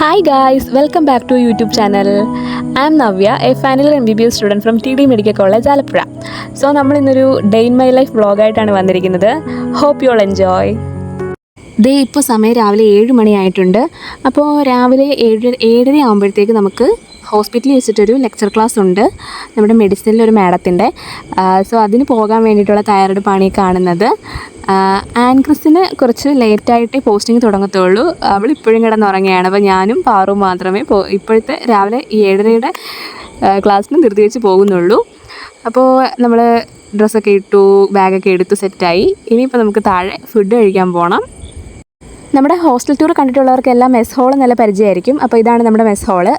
Hi guys, welcome back to YouTube channel. I am Navya, a final year MBBS student from TD Medical College, Alappuzha. So, നമ്മൾ ഇന്നൊരു day in my life വ്ളോഗായിട്ടാണ് വന്നിരിക്കുന്നത്. Hope you all enjoy. ദേ ഇപ്പോൾ സമയം രാവിലെ 7 മണിയായിട്ടുണ്ട്. അപ്പോൾ രാവിലെ 7:30 ആകുമ്പോഴത്തേക്ക് നമുക്ക് ഹോസ്പിറ്റലിൽ വെച്ചിട്ടൊരു ലെക്ചർ ക്ലാസ് ഉണ്ട് നമ്മുടെ മെഡിസിനിലൊരു മാഡത്തിൻ്റെ. സോ അതിന് പോകാൻ വേണ്ടിയിട്ടുള്ള തയ്യാറെടുപ്പാണ് ഈ കാണുന്നത്. ആൻക്രിസിന് കുറച്ച് ലേറ്റായിട്ടേ പോസ്റ്റിംഗ് തുടങ്ങത്തുള്ളൂ. അവൾ ഇപ്പോഴും കിടന്നുറങ്ങുകയാണ്. അപ്പോൾ ഞാനും പാറും മാത്രമേ ഇപ്പോഴത്തെ രാവിലെ 7:30 ക്ലാസ്സിന് ധൃതി വെച്ച് പോകുന്നുള്ളൂ. അപ്പോൾ നമ്മൾ ഡ്രസ്സൊക്കെ ഇട്ടു, ബാഗൊക്കെ എടുത്തു, സെറ്റായി. ഇനിയിപ്പോൾ നമുക്ക് താഴെ ഫുഡ് കഴിക്കാൻ പോകണം. നമ്മുടെ ഹോസ്റ്റൽ ടൂർ കണ്ടിട്ടുള്ളവർക്കെല്ലാം മെസ് ഹോള് നല്ല പരിചയമായിരിക്കും. അപ്പോൾ ഇതാണ് നമ്മുടെ മെസ് ഹോള്.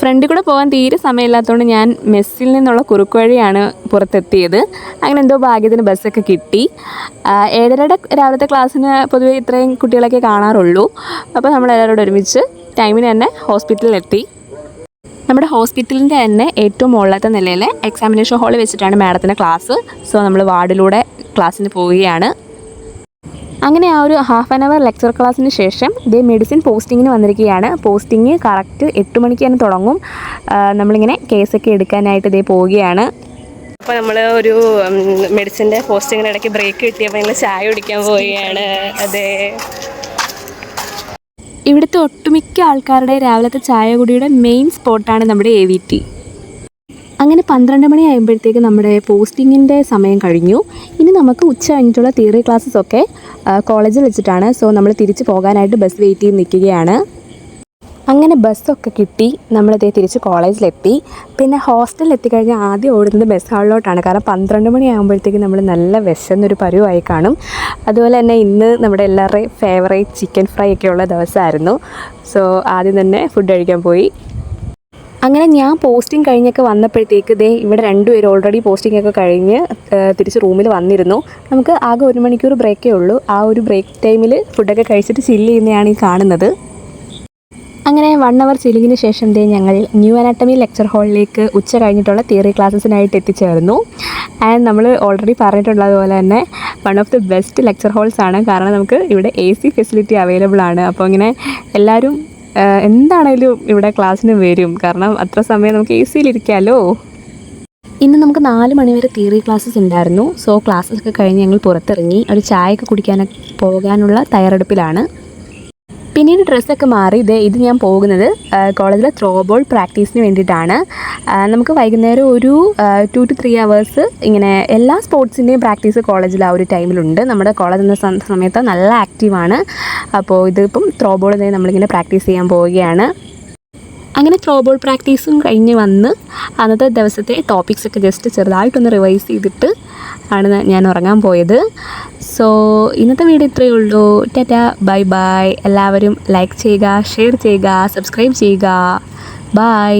ഫ്രണ്ടിൽ കൂടെ പോകാൻ തീരെ സമയമില്ലാത്തതുകൊണ്ട് ഞാൻ മെസ്സിൽ നിന്നുള്ള കുറുക്ക് വഴിയാണ് പുറത്തെത്തിയത്. അങ്ങനെ എന്തോ ഭാഗ്യത്തിന് ബസ്സൊക്കെ കിട്ടി. 7:30 രാവിലത്തെ ക്ലാസ്സിന് പൊതുവേ ഇത്രയും കുട്ടികളൊക്കെ കാണാറുള്ളൂ. അപ്പോൾ നമ്മളെല്ലാവരോടും ഒരുമിച്ച് ടൈമിന് തന്നെ ഹോസ്പിറ്റലിലെത്തി. നമ്മുടെ ഹോസ്പിറ്റലിൻ്റെ തന്നെ ഏറ്റവും മുകളിലത്തെ നിലയിൽ എക്സാമിനേഷൻ ഹാളിൽ വെച്ചിട്ടാണ് മാഡത്തിൻ്റെ ക്ലാസ്. സോ നമ്മൾ വാർഡിലൂടെ ക്ലാസ്സിന് പോവുകയാണ്. അങ്ങനെ ആ ഒരു ഹാഫ് ആൻ അവർ ലെക്ചർ ക്ലാസ്സിന് ശേഷം ഇതേ മെഡിസിൻ പോസ്റ്റിങ്ങിന് വന്നിരിക്കുകയാണ്. പോസ്റ്റിങ് കറക്റ്റ് 8 മണിക്ക് തന്നെ തുടങ്ങും. നമ്മളിങ്ങനെ കേസൊക്കെ എടുക്കാനായിട്ട് ഇതേ പോവുകയാണ്. അപ്പോൾ നമ്മൾ ഒരു മെഡിസിൻ്റെ പോസ്റ്റിങ്ങിന് ഇടയ്ക്ക് ബ്രേക്ക് കിട്ടിയപ്പോൾ ഞങ്ങൾ ചായ കുടിക്കാൻ പോവുകയാണ്. അതെ, ഇവിടുത്തെ ഒട്ടുമിക്ക ആൾക്കാരുടെ രാവിലത്തെ ചായ കുടിയുടെ മെയിൻ സ്പോട്ടാണ് നമ്മുടെ AVT. അങ്ങനെ 12 മണി ആകുമ്പോഴത്തേക്ക് നമ്മുടെ പോസ്റ്റിങ്ങിൻ്റെ സമയം കഴിഞ്ഞു. ഇനി നമുക്ക് ഉച്ച കഴിഞ്ഞിട്ടുള്ള തിയറി ക്ലാസ്സസൊക്കെ കോളേജിൽ വെച്ചിട്ടാണ്. സോ നമ്മൾ തിരിച്ച് പോകാനായിട്ട് ബസ് വെയിറ്റ് ചെയ്ത് നിൽക്കുകയാണ്. അങ്ങനെ ബസ്സൊക്കെ കിട്ടി. നമ്മളിതേ തിരിച്ച് കോളേജിലെത്തി. പിന്നെ ഹോസ്റ്റലിൽ എത്തിക്കഴിഞ്ഞാൽ ആദ്യം ഓടുന്നത് ബസ് ഹാളിലോട്ടാണ്. കാരണം 12 മണി ആകുമ്പോഴത്തേക്ക് നമ്മൾ നല്ല വിശന്നൊരു പരുവായി കാണും. അതുപോലെ തന്നെ ഇന്ന് നമ്മുടെ എല്ലാവരുടെയും ഫേവറേറ്റ് ചിക്കൻ ഫ്രൈ ഒക്കെ ഉള്ള ദിവസമായിരുന്നു. സോ ആദ്യം തന്നെ ഫുഡ് കഴിക്കാൻ പോയി. അങ്ങനെ ഞാൻ പോസ്റ്റിംഗ് കഴിഞ്ഞൊക്കെ വന്നപ്പോഴത്തേക്ക് ഇവിടെ 2 പേര് ഓൾറെഡി പോസ്റ്റിംഗ് ഒക്കെ കഴിഞ്ഞ് തിരിച്ച് റൂമിൽ വന്നിരുന്നു. നമുക്ക് ആകെ 1 മണിക്കൂർ ബ്രേക്കേ ഉള്ളൂ. ആ ഒരു ബ്രേക്ക് ടൈമിൽ ഫുഡൊക്കെ കഴിച്ചിട്ട് ചില്ല് ചെയ്യുന്നതാണ് ഈ കാണുന്നത്. അങ്ങനെ 1 അവർ ചില്ലിങ്ങിന് ശേഷം ഞങ്ങൾ ന്യൂ അനാട്ടമി ലെക്ചർ ഹാളിലേക്ക് ഉച്ച കഴിഞ്ഞിട്ടുള്ള തിയറി ക്ലാസ്സസിനായിട്ട് എത്തിച്ചേർന്നു. ആൻഡ് നമ്മൾ ഓൾറെഡി പറഞ്ഞിട്ടുള്ളതുപോലെ തന്നെ one of the best lecture halls ആണ്. കാരണം നമുക്ക് ഇവിടെ AC ഫെസിലിറ്റി അവൈലബിൾ ആണ്. അപ്പോൾ ഇങ്ങനെ എല്ലാവരും എന്താണേലും ഇവിടെ ക്ലാസ്സിന് വരും. കാരണം അത്ര സമയം നമുക്ക് AC-യിലിരിക്കാമല്ലോ. ഇന്ന് നമുക്ക് 4 മണി വരെ തിയറി ക്ലാസ്സസ് ഉണ്ടായിരുന്നു. സോ ക്ലാസ്സൊക്കെ കഴിഞ്ഞ് ഞങ്ങൾ പുറത്തിറങ്ങി ഒരു ചായയൊക്കെ കുടിക്കാനൊക്കെ പോകാനുള്ള തയ്യാറെടുപ്പിലാണ്. പിന്നീട് ഡ്രസ്സൊക്കെ മാറി ഇത് ഞാൻ പോകുന്നത് കോളേജിലെ ത്രോ ബോൾ പ്രാക്ടീസിന് വേണ്ടിയിട്ടാണ്. നമുക്ക് വൈകുന്നേരം ഒരു 2 to 3 hours ഇങ്ങനെ എല്ലാ സ്പോർട്സിൻ്റെയും പ്രാക്ടീസ് കോളേജിൽ ആ ഒരു ടൈമിലുണ്ട്. നമ്മുടെ കോളേജ് എന്ന സമയത്ത് നല്ല ആക്റ്റീവാണ്. അപ്പോൾ ഇതിപ്പം ത്രോ ബോൾ നമ്മളിങ്ങനെ പ്രാക്ടീസ് ചെയ്യാൻ പോവുകയാണ്. അങ്ങനെ ത്രോ ബോൾ പ്രാക്ടീസും കഴിഞ്ഞ് വന്ന് അന്നത്തെ ദിവസത്തെ ടോപ്പിക്സൊക്കെ ജസ്റ്റ് ചെറുതായിട്ടൊന്ന് റിവൈസ് ചെയ്തിട്ട് ആണ് ഞാൻ ഉറങ്ങാൻ പോയത്. സോ ഇന്നത്തെ വീഡിയോ ഇത്രയേ ഉള്ളൂ. Tata, bye bye. എല്ലാവരും ലൈക്ക് ചെയ്യുക, ഷെയർ ചെയ്യുക, സബ്സ്ക്രൈബ് ചെയ്യുക. ബൈ.